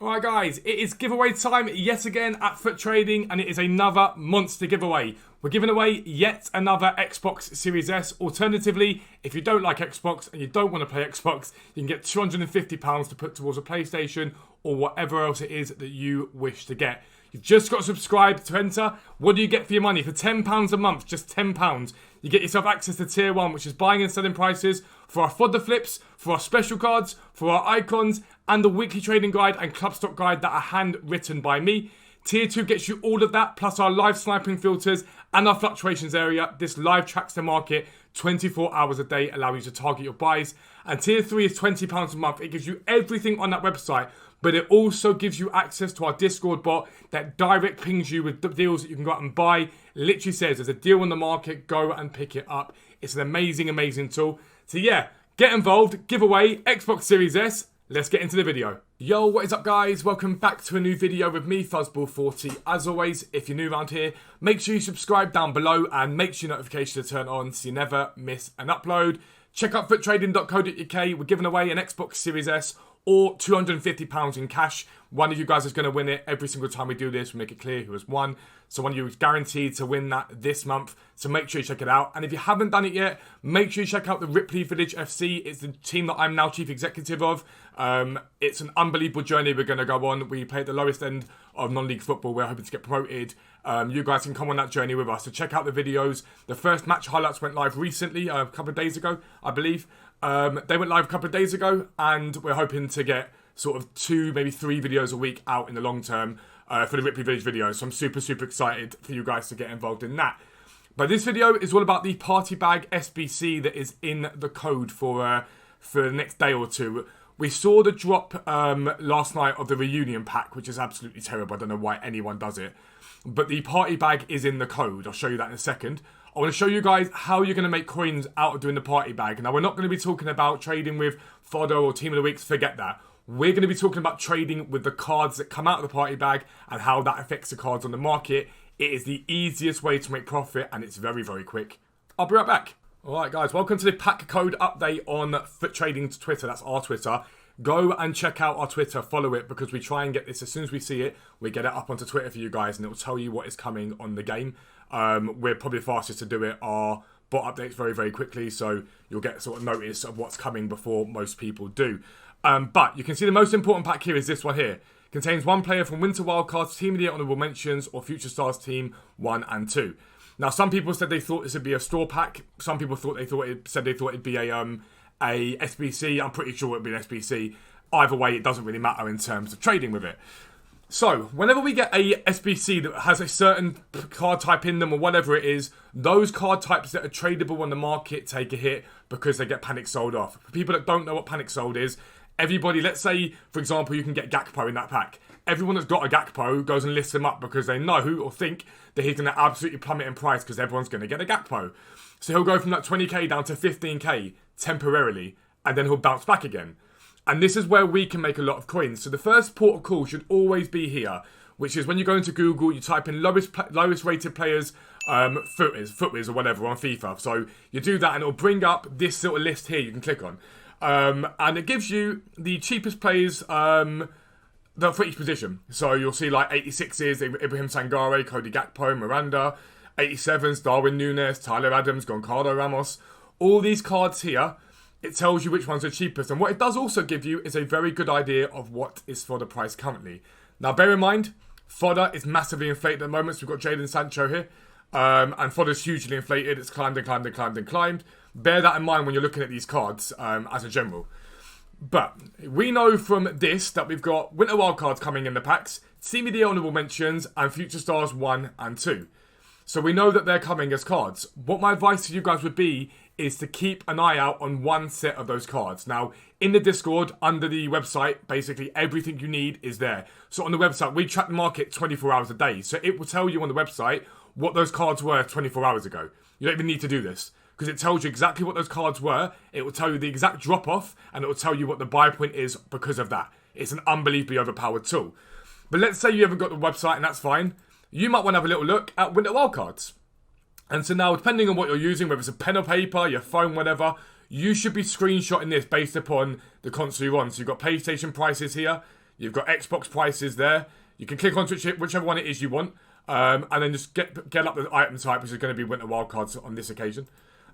Alright guys, it is giveaway time yet again at Futtrading, and it is another monster giveaway. We're giving away yet another Xbox Series S. Alternatively, if you don't like Xbox and you don't want to play Xbox, you can get £250 to put towards a PlayStation or whatever else it is that you wish to get. You've just got to subscribe to enter. What do you get for your money? For £10 a month, just £10, you get yourself access to Tier 1, which is buying and selling prices for our FODDER flips, for our special cards, for our icons, and the weekly trading guide and club stock guide that are handwritten by me. Tier 2 gets you all of that, plus our live sniping filters and our fluctuations area. This live tracks the market 24 hours a day, allowing you to target your buys. And Tier 3 is £20 a month. It gives you everything on that website, but it also gives you access to our Discord bot that direct pings you with the deals that you can go out and buy. It literally says there's a deal on the market, go and pick it up. It's an amazing, amazing tool. So yeah, get involved, giveaway, Xbox Series S. Let's get into the video. Yo, what is up guys? Welcome back to a new video with me, Fuzzball40. As always, if you're new around here, make sure you subscribe down below and make sure your notifications are turned on so you never miss an upload. Check out futtrading.co.uk. We're giving away an Xbox Series S or £250 in cash. One of you guys is going to win it every single time we do this. We make it clear who has won. So one of you is guaranteed to win that this month. So make sure you check it out. And if you haven't done it yet, make sure you check out the Ripley Village FC. It's the team that I'm now chief executive of. It's an unbelievable journey we're going to go on. We play at the lowest end of non-league football. We're hoping to get promoted. You guys can come on that journey with us. So check out the videos. The first match highlights went live recently, a couple of days ago, I believe. They went live a couple of days ago, and we're hoping to get sort of 2, maybe 3 videos a week out in the long term for the Ripley Village videos. So I'm super, super excited for you guys to get involved in that. But this video is all about the party bag SBC that is in the code for the next day or two. We saw the drop last night of the reunion pack, which is absolutely terrible. I don't know why anyone does it. But the party bag is in the code. I'll show you that in a second. I want to show you guys how you're going to make coins out of doing the party bag. Now, we're not going to be talking about trading with FODDER or Team of the Weeks. Forget that. We're going to be talking about trading with the cards that come out of the party bag and how that affects the cards on the market. It is the easiest way to make profit, and it's very, very quick. I'll be right back. Alright guys, welcome to the pack code update on Futtrading Twitter. That's our Twitter. Go and check out our Twitter, follow it, because we try and get this as soon as we see it. We get it up onto Twitter for you guys, and it will tell you what is coming on the game. We're probably the fastest to do it. Our bot updates very, very quickly, so you'll get sort of notice of what's coming before most people do. But you can see the most important pack here is this one here. Contains one player from Winter Wildcards, Team of the Year Honourable Mentions, or Future Stars Team 1 and 2. Now, some people said they thought this would be a store pack. Some people said they thought it'd be a SBC. I'm pretty sure it'd be an SBC. Either way, it doesn't really matter in terms of trading with it. So, whenever we get a SBC that has a certain card type in them or whatever it is, those card types that are tradable on the market take a hit because they get panic sold off. For people that don't know what panic sold is, everybody, let's say, for example, you can get Gakpo in that pack. Everyone that's got a Gakpo goes and lists him up because they know or think that he's going to absolutely plummet in price because everyone's going to get a Gakpo. So he'll go from that 20k down to 15k temporarily, and then he'll bounce back again. And this is where we can make a lot of coins. So the first port of call should always be here, which is when you go into Google, you type in lowest rated players, footwiz or whatever on FIFA. So you do that and it'll bring up this little list here you can click on. And it gives you the cheapest players for each position. So you'll see like 86s, Ibrahim Sangare, Cody Gakpo, Miranda, 87s, Darwin Núñez, Tyler Adams, Goncalo Ramos. All these cards here, it tells you which ones are cheapest. And what it does also give you is a very good idea of what is for the price currently. Now, bear in mind, FODDER is massively inflated at the moment. So we've got Jadon Sancho here. And FODDER's hugely inflated. It's climbed and climbed and climbed and climbed. Bear that in mind when you're looking at these cards as a general. But we know from this that we've got Winter Wildcards coming in the packs, Team of the Year Honourable Mentions, and Future Stars 1 and 2. So we know that they're coming as cards. What my advice to you guys would be is to keep an eye out on one set of those cards. Now, in the Discord, under the website, basically everything you need is there. So on the website, we track the market 24 hours a day. So it will tell you on the website what those cards were 24 hours ago. You don't even need to do this, because it tells you exactly what those cards were. It will tell you the exact drop-off, and it will tell you what the buy point is because of that. It's an unbelievably overpowered tool. But let's say you haven't got the website, and that's fine. You might want to have a little look at Winter Wildcards. And so now, depending on what you're using, whether it's a pen or paper, your phone, whatever, you should be screenshotting this based upon the console you're on. So you've got PlayStation prices here. You've got Xbox prices there. You can click on whichever one it is you want. And then just get up the item type, which is going to be Winter Wildcards on this occasion.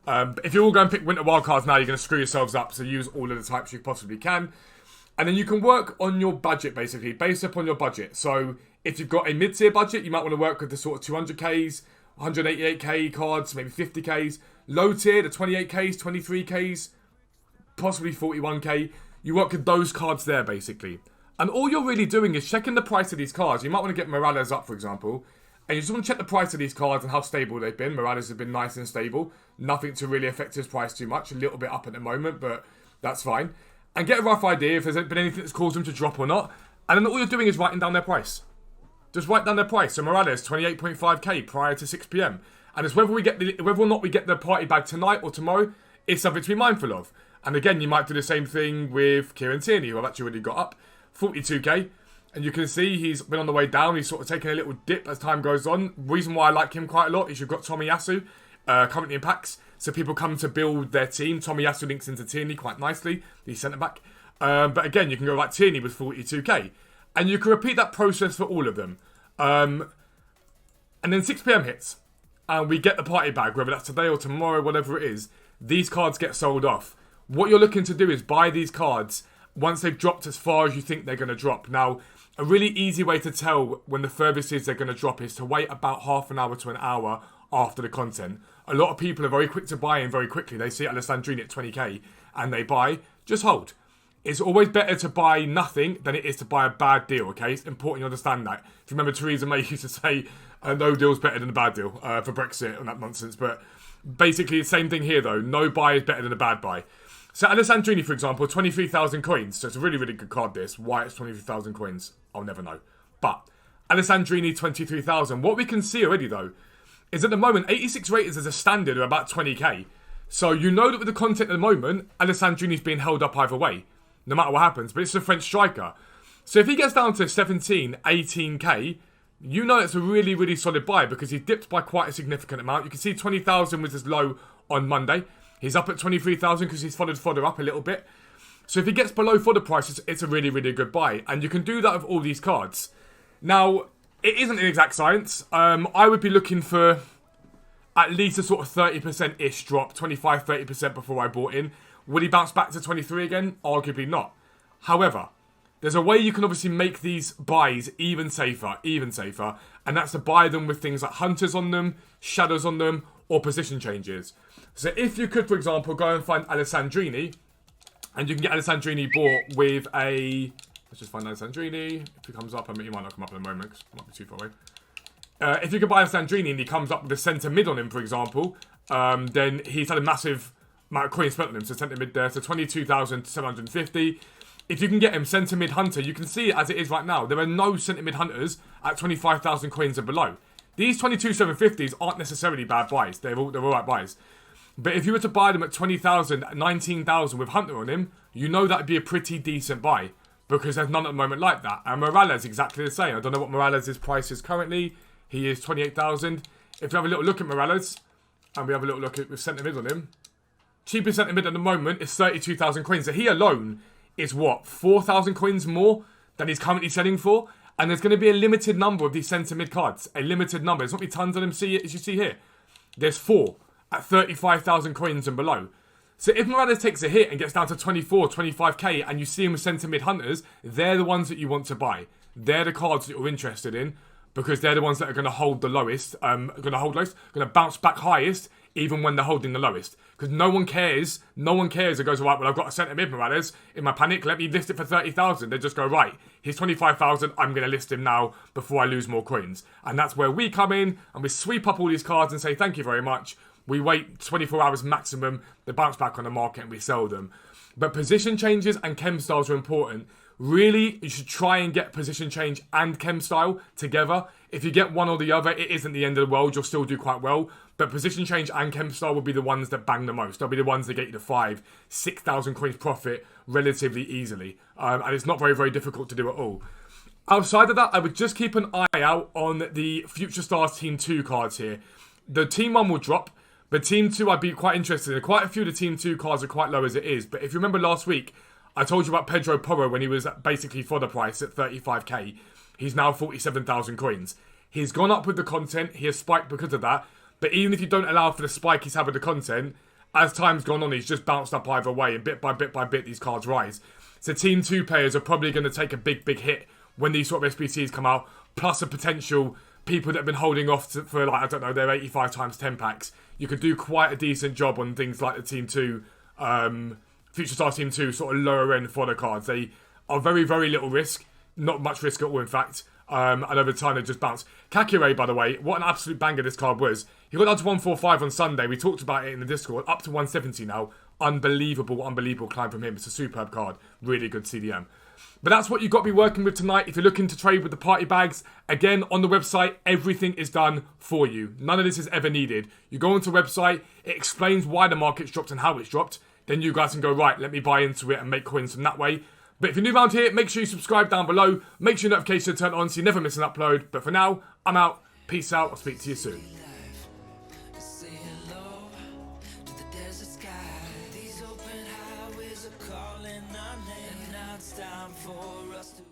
But if you're all going to pick Winter Wildcards now, you're going to screw yourselves up. So use all of the types you possibly can. And then you can work on your budget, basically, based upon your budget. So if you've got a mid-tier budget, you might want to work with the sort of 200Ks, 188K cards, maybe 50Ks. Low tier, the 28Ks, 23Ks, possibly 41K. You work with those cards there, basically. And all you're really doing is checking the price of these cards. You might want to get Morales up, for example. And you just want to check the price of these cards and how stable they've been. Morales has been nice and stable. Nothing to really affect his price too much. A little bit up at the moment, but that's fine. And get a rough idea if there's been anything that's caused them to drop or not. And then all you're doing is writing down their price. Just write down their price. So Morales, 28.5k prior to 6 PM. And it's whether or not we get the party bag tonight or tomorrow is something to be mindful of. And again, you might do the same thing with Kieran Tierney, who I've actually already got up. 42k. And you can see he's been on the way down. He's sort of taking a little dip as time goes on. Reason why I like him quite a lot is you've got Tomiyasu currently in packs. So people come to build their team. Tomiyasu links into Tierney quite nicely, the centre back. But again, you can go like Tierney with 42k. And you can repeat that process for all of them. And then 6 PM hits. And we get the party bag, whether that's today or tomorrow, whatever it is. These cards get sold off. What you're looking to do is buy these cards once they've dropped as far as you think they're going to drop. Now, a really easy way to tell when the furthest is they're going to drop is to wait about half an hour to an hour after the content. A lot of people are very quick to buy in very quickly. They see Alessandrini at 20k and they buy. Just hold. It's always better to buy nothing than it is to buy a bad deal, okay? It's important you understand that. If you remember, Theresa May used to say, no deal's better than a bad deal for Brexit and that nonsense. But basically, the same thing here, though. No buy is better than a bad buy. So Alessandrini, for example, 23,000 coins. So it's a really, really good card, this. Why it's 23,000 coins, I'll never know. But Alessandrini, 23,000. What we can see already, though, is at the moment, 86 ratings as a standard are about 20k. So you know that with the content at the moment, Alessandrini's being held up either way, no matter what happens. But it's a French striker. So if he gets down to 17, 18k, you know it's a really, really solid buy because he dipped by quite a significant amount. You can see 20,000 was his low on Monday. He's up at 23,000 because he's followed fodder up a little bit. So if he gets below fodder prices, it's a really, really good buy. And you can do that with all these cards. Now, it isn't an exact science. I would be looking for at least a sort of 30%-ish drop, 25-30% before I bought in. Would he bounce back to 23 again? Arguably not. However, there's a way you can obviously make these buys even safer, and that's to buy them with things like hunters on them, shadows on them, or position changes. So if you could, for example, go and find Alessandrini, and you can get Alessandrini bought with a... Let's just find Alessandrini. If he comes up, I mean, he might not come up in a moment, because it might be too far away. If you could buy Alessandrini and he comes up with a centre mid on him, for example, then he's had a massive amount of coins spent on him. So centre mid there, so 22,750. If you can get him centre mid hunter, you can see it as it is right now. There are no centre mid hunters at 25,000 coins and below. These 22,750s aren't necessarily bad buys. They're all right buys. But if you were to buy them at 20,000, 19,000 with hunter on him, you know that would be a pretty decent buy. Because there's none at the moment like that. And Morales exactly the same. I don't know what Morales' price is currently. He is 28,000. If you have a little look at Morales, and we have a little look at with centre mid on him, cheapest centre mid at the moment is 32,000 coins. So he alone is what, 4,000 coins more than he's currently selling for? And there's going to be a limited number of these centre mid cards. A limited number. There's not be tons of them, see it as you see here. There's 4 at 35,000 coins and below. So if Morales takes a hit and gets down to 24, 25k, and you see him with centre mid hunters, they're the ones that you want to buy. They're the cards that you're interested in, because they're the ones that are going to hold the lowest, going to bounce back highest, even when they're holding the lowest. Because no one cares. It goes, right, well, I've got a centre mid Morales. In my panic, let me list it for 30,000. They just go, right, he's 25,000. I'm going to list him now before I lose more coins. And that's where we come in and we sweep up all these cards and say, thank you very much. We wait 24 hours maximum. They bounce back on the market and we sell them. But position changes and chem styles are important. Really, you should try and get position change and chem style together. If you get one or the other, it isn't the end of the world. You'll still do quite well. But position change and chem style will be the ones that bang the most. They'll be the ones that get you to 6,000 coins profit relatively easily. And it's not very, very difficult to do at all. Outside of that, I would just keep an eye out on the Future Stars Team 2 cards here. The Team 1 will drop. But Team 2, I'd be quite interested in. Quite a few of the Team 2 cards are quite low as it is. But if you remember last week, I told you about Pedro Porro when he was basically fodder price at 35k. He's now 47,000 coins. He's gone up with the content. He has spiked because of that. But even if you don't allow for the spike he's had with the content, as time's gone on, he's just bounced up either way. And bit by bit, these cards rise. So Team 2 players are probably going to take a big hit when these sort of SBCs come out. Plus a potential people that have been holding off for, like, I don't know, their 85 times 10 packs. You could do quite a decent job on things like the Team 2, Future Star Team 2, sort of lower end fodder cards. They are very little risk. Not much risk at all, in fact. And over time, they just bounce. Kakire, by the way, what an absolute banger this card was. He got down to 145 on Sunday. We talked about it in the Discord. Up to 170 now. Unbelievable climb from him. It's a superb card. Really good CDM. But that's what you've got to be working with tonight. If you're looking to trade with the party bags, again, on the website, everything is done for you. None of this is ever needed. You go onto the website, it explains why the market's dropped and how it's dropped. Then you guys can go, right, let me buy into it and make coins from that way. But if you're new around here, make sure you subscribe down below. Make sure your notifications are turned on so you never miss an upload. But for now, I'm out. Peace out. I'll speak to you soon. Say hello to the desert sky. These open highways are calling our name. And now it's time for us to